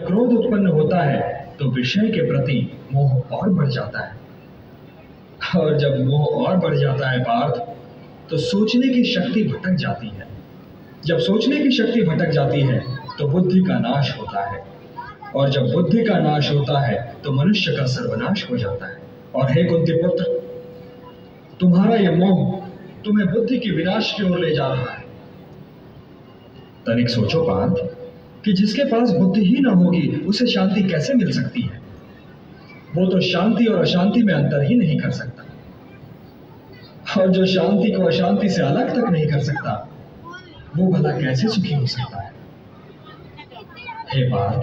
क्रोध उत्पन्न होता है तो विषय के प्रति मोह और बढ़ जाता है, और जब मोह और बढ़ जाता है पार्थ, तो सोचने की शक्ति भटक जाती है। जब सोचने की शक्ति भटक जाती है तो बुद्धि का नाश होता है, और जब बुद्धि का नाश होता है तो मनुष्य का सर्वनाश हो जाता है। और हे कुंती पुत्र, तुम्हारा यह मोह तुम्हें बुद्धि के विनाश की ओर ले जा रहा है। तनिक सोचो पार्थ कि जिसके पास बुद्धि ही न होगी उसे शांति कैसे मिल सकती है? वो तो शांति और अशांति में अंतर ही नहीं कर सकता, और जो शांति को अशांति से अलग तक नहीं कर सकता वो भला कैसे सुखी हो सकता है? हे पार्थ,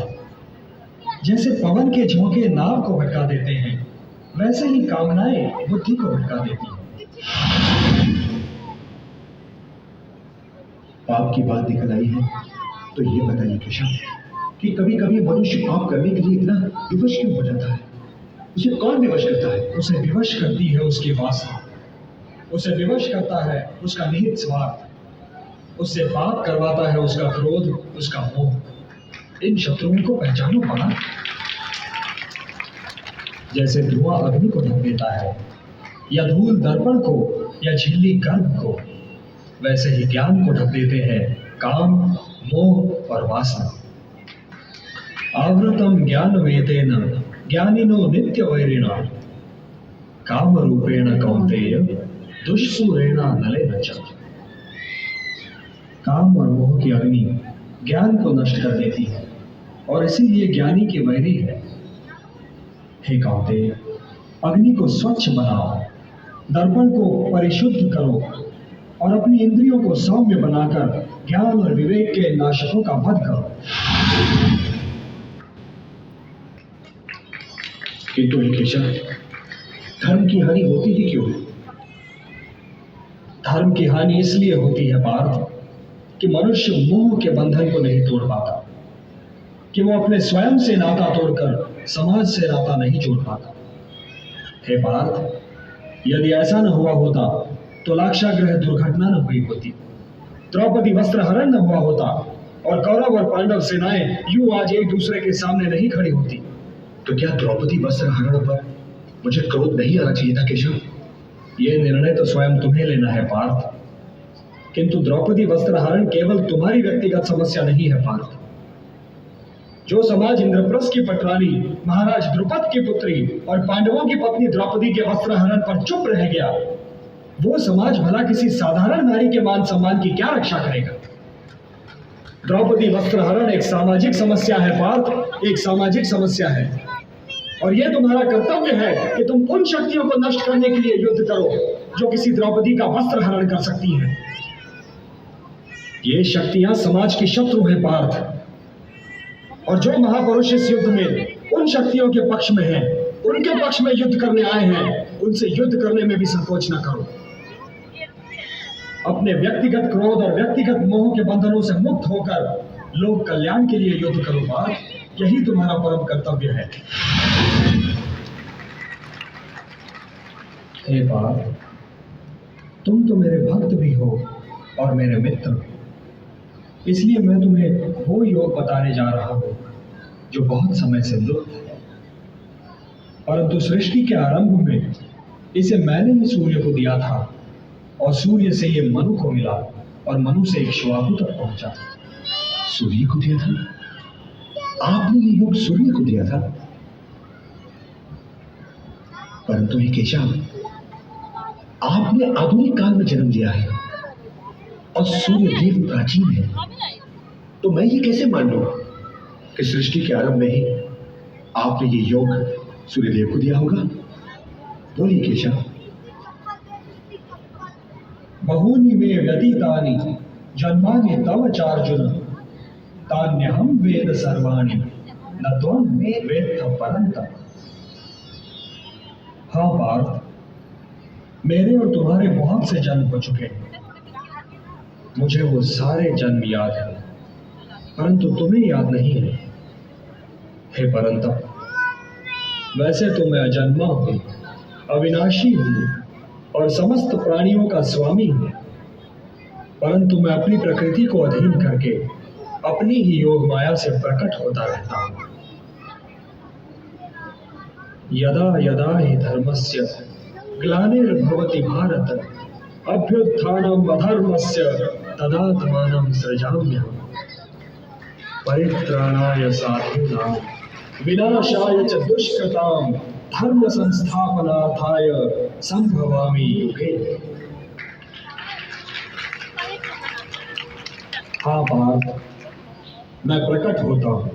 जैसे पवन के झोंके नाव को भटका देते हैं, वैसे ही कामनाएं बुद्धि को भटका देती हैं। पाप की बात निकल आई है तो ये बताइए केशव कि कभी कभी मनुष्य पाप करने के लिए इतना विवश क्यों हो जाता है? उसे कौन विवश करता है? उसे विवश करती है उसकी वासना, उसे विवश करता है उसका निहित स्वार्थ, उससे पाप करवाता है उसका क्रोध, उसका मोह। इन शत्रुओं को पहचानो पार्थ। जैसे धुआं अग्नि को ढक देता है, या धूल दर्पण को, या झिल्ली गर्भ को, वैसे ही ज्ञान को ढक देते हैं काम, मोह और वासना। आवृतम ज्ञान वेदेन ज्ञानिनो नित्य वैरिणा काम रूपेण कौन्तेय दुष्सूरेण नलेन च। काम और मोह की अग्नि ज्ञान को नष्ट कर देती है, और इसीलिए ज्ञानी की वैरी है। हे कौन्तेय, अग्नि को स्वच्छ बनाओ, दर्पण को परिशुद्ध करो, और अपनी इंद्रियों को सौम्य बनाकर ज्ञान और विवेक के नाशकों का वध करो। किंतु हे केशव, धर्म की हानि होती ही क्यों है? धर्म की हानि इसलिए होती है पार्थ कि मनुष्य मोह के बंधन को नहीं तोड़ पाता, कि वो अपने स्वयं से नाता तोड़कर समाज से नाता नहीं जोड़ पाता। हे पार्थ, यदि ऐसा न हुआ होता तो लाक्षागृह दुर्घटना न हुई होती, द्रौपदी वस्त्र हरण न हुआ होता, और कौरव और पांडव सेनाएं यूं आज एक दूसरे के सामने नहीं खड़ी होती। तो क्या द्रौपदी वस्त्र हरण पर मुझे क्रोध नहीं आना चाहिए था केशव? ये निर्णय तो स्वयं तुम्हें लेना है पार्थ, किंतु द्रौपदी वस्त्र हरण केवल तुम्हारी व्यक्तिगत समस्या नहीं है पार्थ। जो समाज इंद्रप्रस्थ की पटरानी महाराज द्रुपद की पुत्री और पांडवों की पत्नी द्रौपदी के वस्त्र हरण पर चुप रह गया, वो समाज भला किसी साधारण नारी के मान सम्मान की क्या रक्षा करेगा? द्रौपदी वस्त्र हरण एक सामाजिक समस्या है पार्थ, एक सामाजिक समस्या है, और यह तुम्हारा कर्तव्य है कि तुम उन शक्तियों को नष्ट करने के लिए युद्ध करो जो किसी द्रौपदी का वस्त्र हरण कर सकती हैं। ये शक्तियां समाज की शत्रु हैं पार्थ, और जो महापुरुष इस युद्ध में उन शक्तियों के पक्ष में हैं, उनके पक्ष में युद्ध करने आए हैं, उनसे युद्ध करने में भी संकोच न करो। अपने व्यक्तिगत क्रोध और व्यक्तिगत मोह के बंधनों से मुक्त होकर लोक कल्याण के लिए युद्ध करो पार्थ, यही तुम्हारा परम कर्तव्य है। हे पार्थ, तुम तो मेरे भक्त भी हो और मेरे मित्र, इसलिए मैं तुम्हें वो योग बताने जा रहा हूं जो बहुत समय से लुप्त है, परंतु सृष्टि के आरंभ में इसे मैंने ही सूर्य को दिया था, और सूर्य से ये मनु को मिला, और मनु से इक्ष्वाकु तक पहुंचा। सूर्य को दिया था? आपने ये योग सूर्य को दिया था? परंतु हे केशव, आपने आधुनिक काल में जन्म लिया है और सूर्य देव प्राचीन है, तो मैं ये कैसे मान लूं कि सृष्टि के आरंभ में ही आपने ये योग सूर्यदेव को दिया होगा? बोलिए केशव। बहूनि मे व्यतीतानि जन्मानि तव चार्जुन, तान्यहं वेद सर्वाणि न त्वं वेत्थ परन्तप। हाँ पार्थ, मेरे और तुम्हारे बहुत से जन्म हो चुके हैं, मुझे वो सारे जन्म याद हैं, परंतु तुम्हें याद नहीं है। हे परंतप, वैसे तो मैं अजन्मा हूँ, अविनाशी हूँ और समस्त प्राणियों का स्वामी हूँ, परंतु मैं अपनी प्रकृति को अधीन करके अपनी ही योग माया से प्रकट होता रहता हूँ। यदा यदा हि धर्मस्य ग्लानिर्भवति भारत अभ्युत्थानम् अधर्मस्य तदात्मानं सृजाम्यहम् परित्राणाय साधूनां विनाशाय च दुष्कृतां धर्म संस्थापनार्थाय संभवामि युगे। हाँ पार्थ, मैं प्रकट होता हूँ,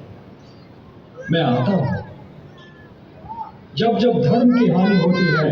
मैं आता हूँ। जब जब धर्म की हानि होती है